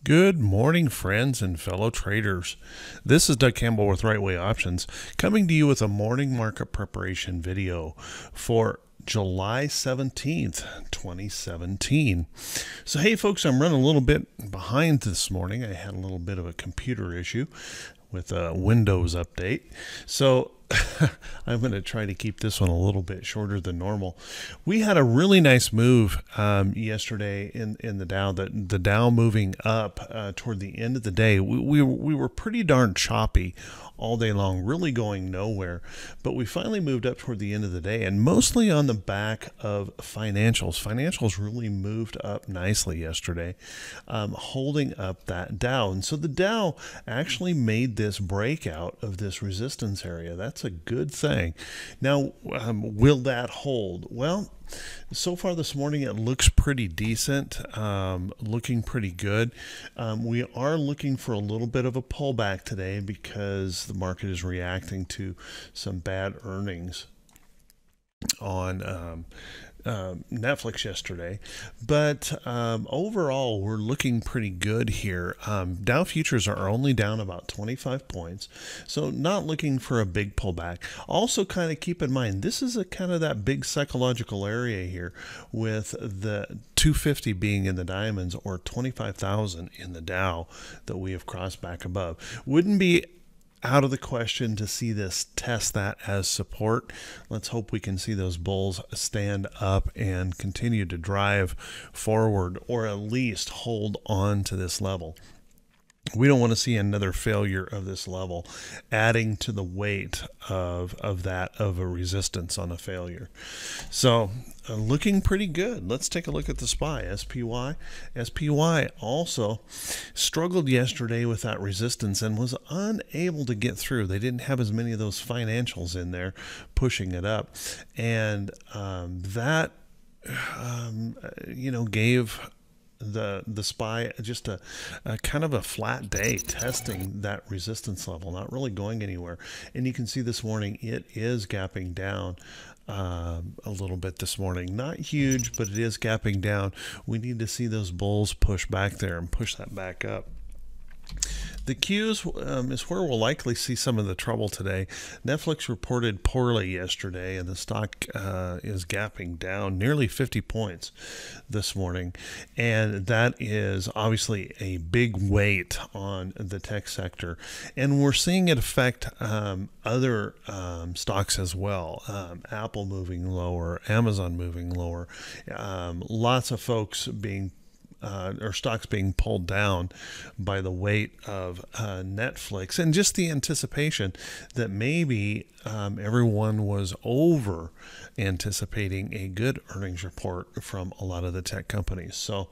Good morning, friends and fellow traders. This is Doug Campbell with Right Way Options, coming to you with a morning market preparation video for July 17th, 2017. So, hey, folks, I'm running a little bit behind this morning. I had a little bit of a computer issue with a Windows update. So, I'm going to try to keep this one a little bit shorter than normal. We had a really nice move yesterday in the Dow. The Dow moving up toward the end of the day. We were pretty darn choppy all day long, really going nowhere. But we finally moved up toward the end of the day, and mostly on the back of financials. Financials really moved up nicely yesterday, holding up that Dow. And so the Dow actually made this breakout of this resistance area. That's a good thing. Now, will that hold? Well, so far this morning, it looks pretty decent, looking pretty good. We are looking for a little bit of a pullback today because the market is reacting to some bad earnings on Netflix yesterday, but overall we're looking pretty good here. Dow futures are only down about 25 points, so not looking for a big pullback. Also, kind of keep in mind, this is a kind of that big psychological area here, with the 250 being in the diamonds or 25,000 in the Dow that we have crossed back above. Wouldn't be out of the question to see this test that as support. Let's hope we can see those bulls stand up and continue to drive forward, or at least hold on to this level. We don't want to see another failure of this level, adding to the weight of a resistance on a failure. So looking pretty good. Let's take a look at the SPY. SPY also struggled yesterday with that resistance and was unable to get through. They didn't have as many of those financials in there pushing it up, and that gave the SPY just a kind of a flat day, testing that resistance level, not really going anywhere. And you can see this morning it is gapping down a little bit this morning. Not huge, but it is gapping down. We need to see those bulls push back there and push that back up. The Qs is where we'll likely see some of the trouble today. Netflix reported poorly yesterday, and the stock is gapping down nearly 50 points this morning. And that is obviously a big weight on the tech sector. And we're seeing it affect other stocks as well. Apple moving lower, Amazon moving lower. Lots of folks being or stocks being pulled down by the weight of Netflix, and just the anticipation that maybe everyone was over anticipating a good earnings report from a lot of the tech companies. So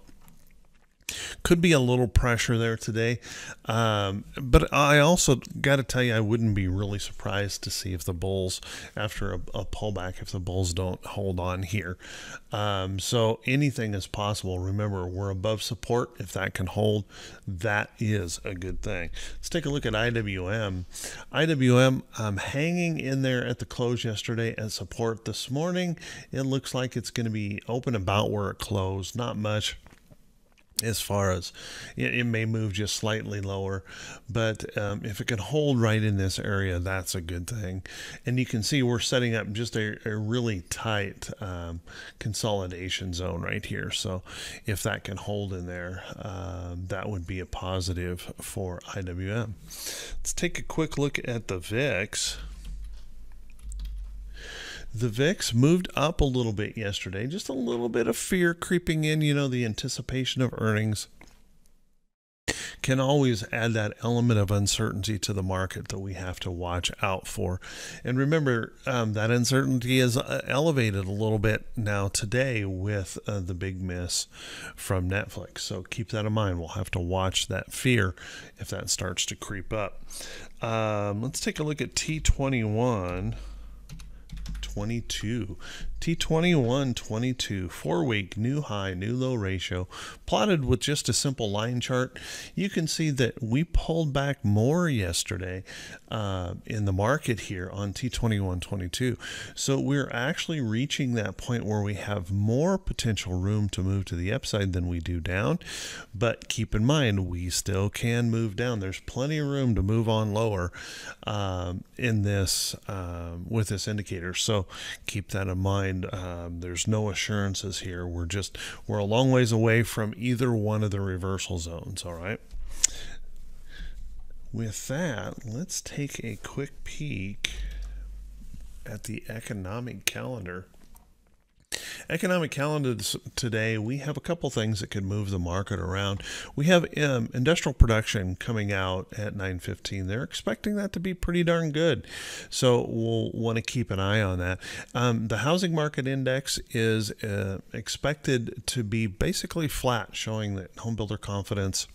could be a little pressure there today, but I also got to tell you, I wouldn't be really surprised to see if the bulls, after a pullback, if the bulls don't hold on here. So anything is possible. Remember, we're above support. If that can hold, that is a good thing. Let's take a look at IWM. IWM hanging in there at the close yesterday at support. This morning, it looks like it's going to be open about where it closed. Not much. As far as it may move just slightly lower, but if it can hold right in this area, that's a good thing. And you can see we're setting up just a really tight consolidation zone right here. So if that can hold in there, that would be a positive for IWM. Let's take a quick look at the VIX. The VIX moved up a little bit yesterday, just a little bit of fear creeping in. The anticipation of earnings can always add that element of uncertainty to the market that we have to watch out for. And remember, that uncertainty is elevated a little bit now today with the big miss from Netflix. So keep that in mind. We'll have to watch that fear if that starts to creep up. Let's take a look at T21. T2122. T2122, 4-week, new high, new low ratio, plotted with just a simple line chart. You can see that we pulled back more yesterday in the market here on T2122. So we're actually reaching that point where we have more potential room to move to the upside than we do down. But keep in mind, we still can move down. There's plenty of room to move on lower in this with this indicator. So keep that in mind. There's no assurances here. We're a long ways away from either one of the reversal zones. All right. With that, let's take a quick peek at the economic calendar. Economic calendar today, we have a couple things that could move the market around. We have industrial production coming out at 9:15. They're expecting that to be pretty darn good. So we'll want to keep an eye on that. The housing market index is expected to be basically flat, showing that home builder confidence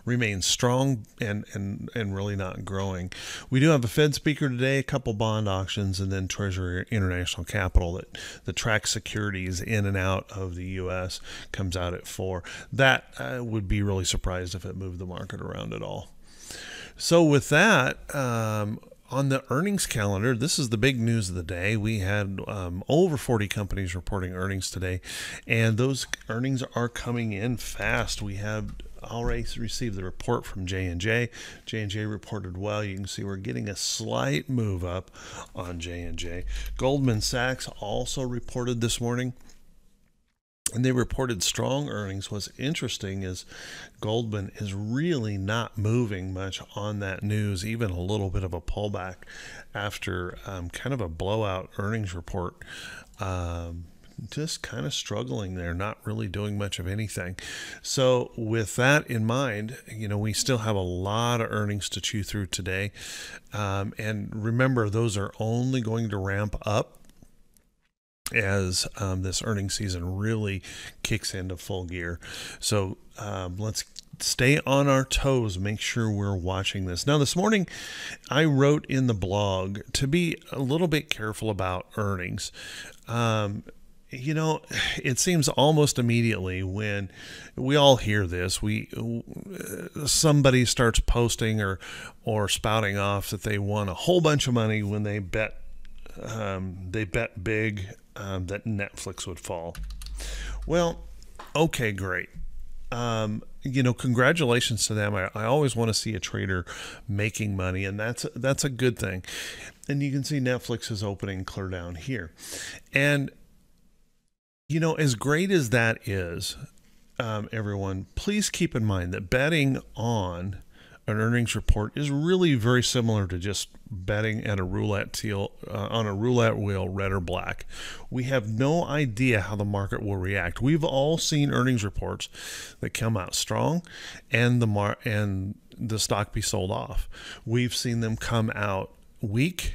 remains strong and really not growing. We do have a Fed speaker today, a couple bond auctions, and then Treasury International Capital that tracks securities in and out of the U.S. comes out at 4. That would be really surprised if it moved the market around at all. So with that, on the earnings calendar, this is the big news of the day. We had over 40 companies reporting earnings today, and those earnings are coming in fast. We have already received the report from J&J. J&J reported well. You can see we're getting a slight move up on J&J. Goldman Sachs also reported this morning, and they reported strong earnings. What's interesting is Goldman is really not moving much on that news, even a little bit of a pullback after kind of a blowout earnings report. Just kind of struggling there, not really doing much of anything. So with that in mind, we still have a lot of earnings to chew through today. And remember, those are only going to ramp up as this earnings season really kicks into full gear. So let's stay on our toes, make sure we're watching this. Now, this morning, I wrote in the blog to be a little bit careful about earnings. It seems almost immediately when we all hear this, somebody starts posting or spouting off that they won a whole bunch of money when they bet big that Netflix would fall. Well, okay, great. Congratulations to them. I always want to see a trader making money, and that's a good thing. And you can see Netflix is opening clear down here, and as great as that is, everyone, please keep in mind that betting on an earnings report is really very similar to just betting at a roulette on a roulette wheel, red or black. We have no idea how the market will react. We've all seen earnings reports that come out strong, and the stock be sold off. We've seen them come out weak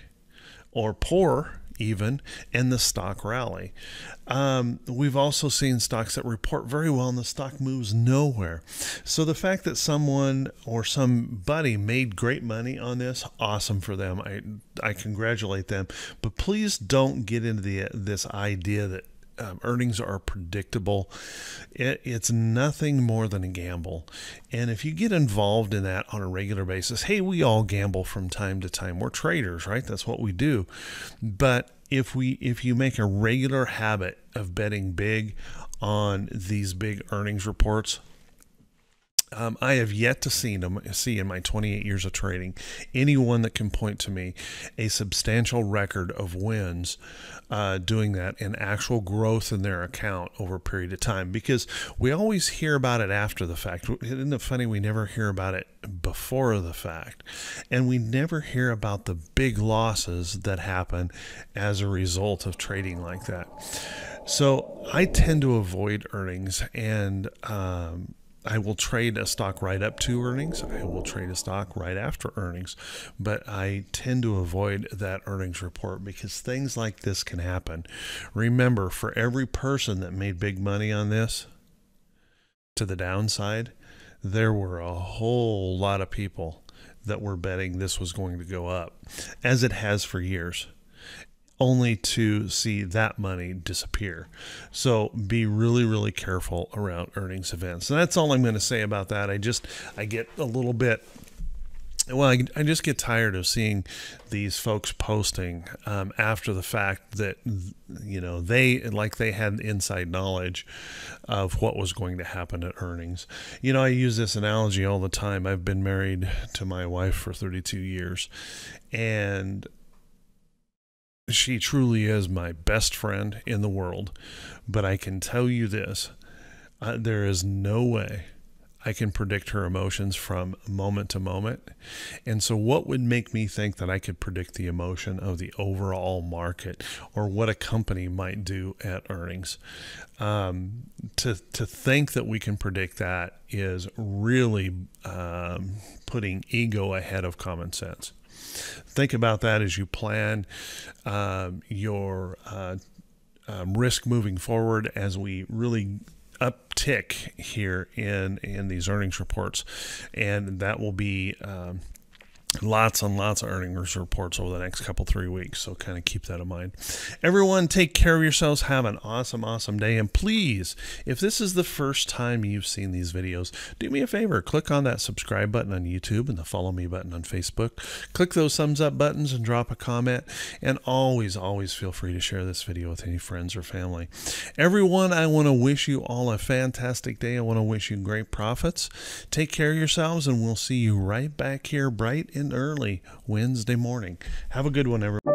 or poor even, and the stock rally. We've also seen stocks that report very well and the stock moves nowhere. So the fact that someone or somebody made great money on this, awesome for them. I congratulate them. But please don't get into this idea that earnings are predictable. It's nothing more than a gamble. And if you get involved in that on a regular basis, hey, we all gamble from time to time. We're traders, right? That's what we do. But if you make a regular habit of betting big on these big earnings reports, I have yet to see in my 28 years of trading anyone that can point to me a substantial record of wins doing that and actual growth in their account over a period of time, because we always hear about it after the fact. Isn't it funny? We never hear about it before the fact, and we never hear about the big losses that happen as a result of trading like that. So I tend to avoid earnings, and I will trade a stock right up to earnings. I will trade a stock right after earnings, but I tend to avoid that earnings report because things like this can happen. Remember, for every person that made big money on this to the downside, there were a whole lot of people that were betting this was going to go up, as it has for years. only to see that money disappear. So be really, really careful around earnings events. And that's all I'm going to say about that. I get a little bit, well, I just get tired of seeing these folks posting after the fact that, you know, they had inside knowledge of what was going to happen at earnings. You know, I use this analogy all the time. I've been married to my wife for 32 years, and she truly is my best friend in the world. But I can tell you this, there is no way I can predict her emotions from moment to moment. And so what would make me think that I could predict the emotion of the overall market or what a company might do at earnings? To think that we can predict that is really putting ego ahead of common sense. Think about that as you plan your risk moving forward as we really uptick here in these earnings reports, and that will be lots and lots of earnings reports over the next couple 3 weeks. So kind of keep that in mind. Everyone, take care of yourselves. Have an awesome day. And please, if this is the first time you've seen these videos, do me a favor, click on that subscribe button on YouTube and the follow me button on Facebook. Click those thumbs up buttons and drop a comment. And always feel free to share this video with any friends or family. Everyone, I want to wish you all a fantastic day. I want to wish you great profits. Take care of yourselves, and we'll see you right back here bright and early Wednesday morning. Have a good one, everyone.